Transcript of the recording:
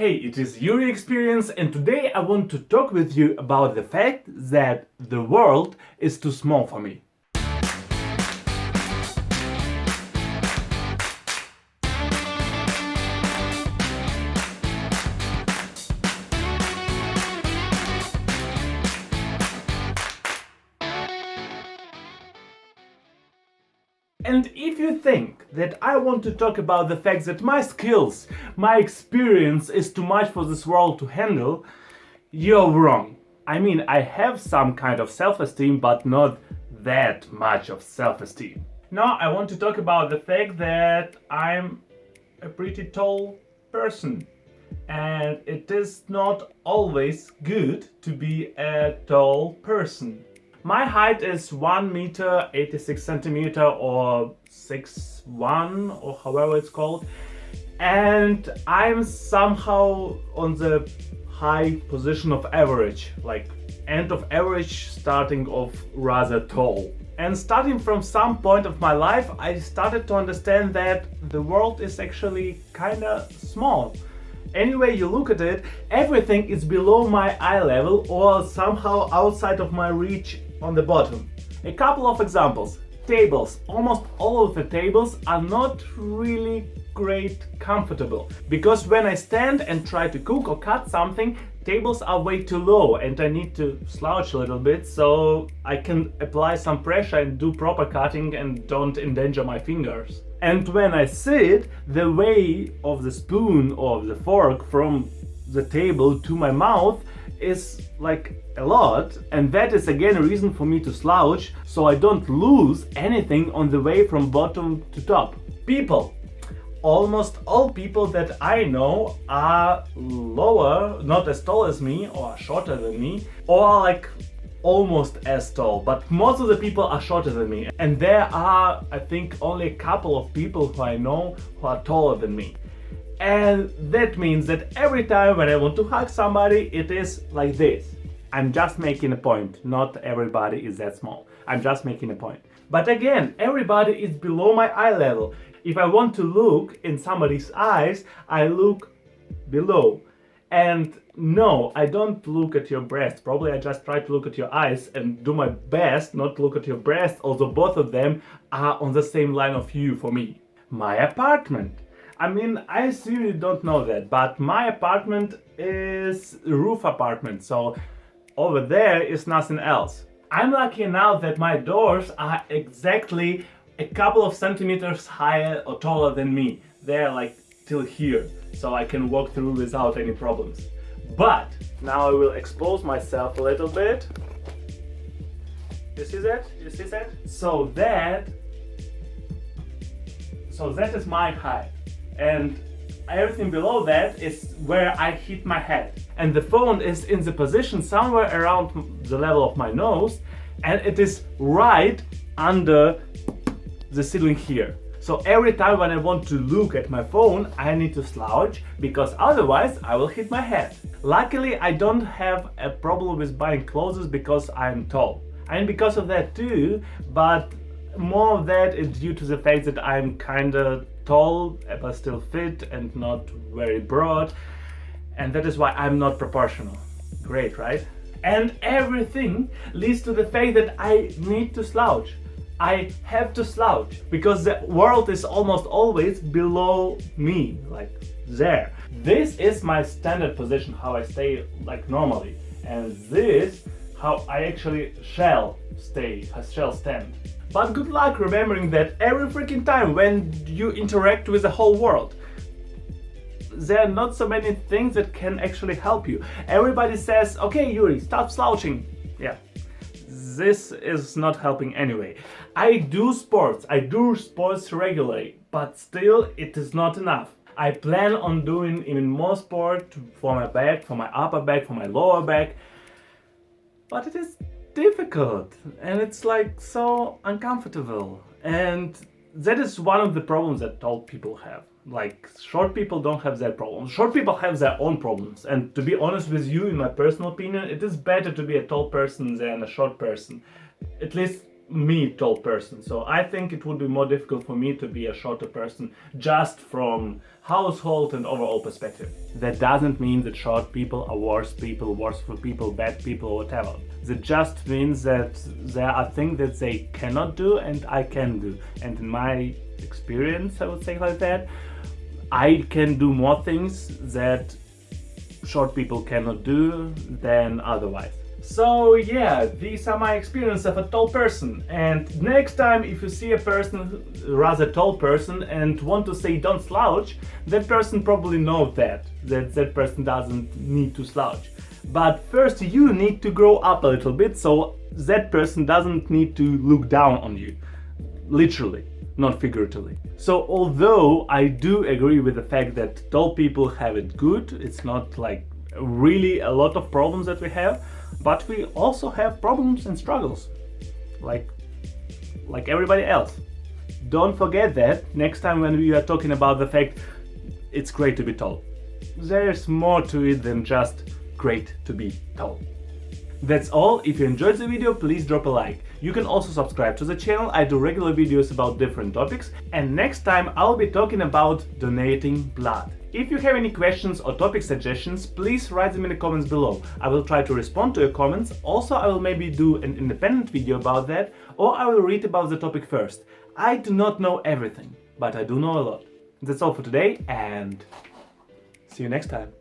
Hey, it is Yury Experience, and today I want to talk with you about the fact that the world is too small for me. And if you think that I want to talk about the fact that my skills, my experience is too much for this world to handle, you're wrong. I mean, I have some kind of self-esteem, but not that much of self-esteem. Now I want to talk about the fact that I'm a pretty tall person. And it is not always good to be a tall person. My height is 1 meter 86 centimeter or 6'1" or however it's called, and I'm somehow on the high position of average, like end of average, starting of rather tall. And starting from some point of my life, I started to understand that the world is actually kinda small. Any way you look at it, everything is below my eye level or somehow outside of my reach on the bottom. A couple of examples. Tables. Almost all of the tables are not really great comfortable, because when I stand and try to cook or cut something, tables are way too low and I need to slouch a little bit so I can apply some pressure and do proper cutting and don't endanger my fingers. And when I sit, the way of the spoon or the fork from the table to my mouth is like a lot, and that is again a reason for me to slouch so I don't lose anything on the way from bottom to top. People. Almost all people that I know are lower, not as tall as me or shorter than me, or like almost as tall, but most of the people are shorter than me. And there are, I think, only a couple of people who I know who are taller than me. And that means that every time when I want to hug somebody, it is like this. I'm just making a point. Not everybody is that small. I'm just making a point. But again, everybody is below my eye level. If I want to look in somebody's eyes, I look below. And no, I don't look at your breast. Probably I just try to look at your eyes and do my best not to look at your breast, although both of them are on the same line of view for me. My apartment. I mean, I assume you don't know that, but my apartment is a roof apartment, so over there is nothing else. I'm lucky enough that my doors are exactly a couple of centimeters higher or taller than me. They're like till here, so I can walk through without any problems. But now I will expose myself a little bit. You see that? You see that? So that is my height. And everything below that is where I hit my head. And the phone is in the position somewhere around the level of my nose, and it is right under the ceiling here. So every time when I want to look at my phone, I need to slouch, because otherwise I will hit my head. Luckily, I don't have a problem with buying clothes because I'm tall. And because of that too, but more of that is due to the fact that I'm kinda tall but still fit and not very broad, and that is why I'm not proportional. Great, right? And everything leads to the fact that I need to slouch. I have to slouch because the world is almost always below me, like there. This is my standard position, how I stay like normally, and this how I actually shall stand. But good luck remembering that every freaking time when you interact with the whole world. There are not so many things that can actually help you. Everybody says, okay Yuri, stop slouching. Yeah, this is not helping anyway. I do sports regularly, but still it is not enough. I plan on doing even more sport for my back, for my upper back, for my lower back, but it is difficult and it's like so uncomfortable, and that is one of the problems that tall people have. Like, short people don't have that problem. Short people have their own problems, and to be honest with you, in my personal opinion, it is better to be a tall person than a short person. At least me, tall person. So I think it would be more difficult for me to be a shorter person just from household and overall perspective. That doesn't mean that short people are worse people, worshipful people, bad people, or whatever. That just means that there are things that they cannot do and I can do. And in my experience, I would say like that, I can do more things that short people cannot do than otherwise. So yeah, these are my experience of a tall person. And next time if you see a person, rather tall person, and want to say don't slouch, that person probably knows that person doesn't need to slouch. But first you need to grow up a little bit so that person doesn't need to look down on you. Literally, not figuratively. So although I do agree with the fact that tall people have it good, it's not like really a lot of problems that we have, but we also have problems and struggles, like everybody else. Don't forget that next time when we are talking about the fact it's great to be tall. There's more to it than just great to be tall. That's all. If you enjoyed the video, please drop a like. You can also subscribe to the channel. I do regular videos about different topics, and next time I'll be talking about donating blood. If you have any questions or topic suggestions, please write them in the comments below. I will try to respond to your comments. Also, I will maybe do an independent video about that, or I will read about the topic first. I do not know everything, but I do know a lot. That's all for today, and see you next time.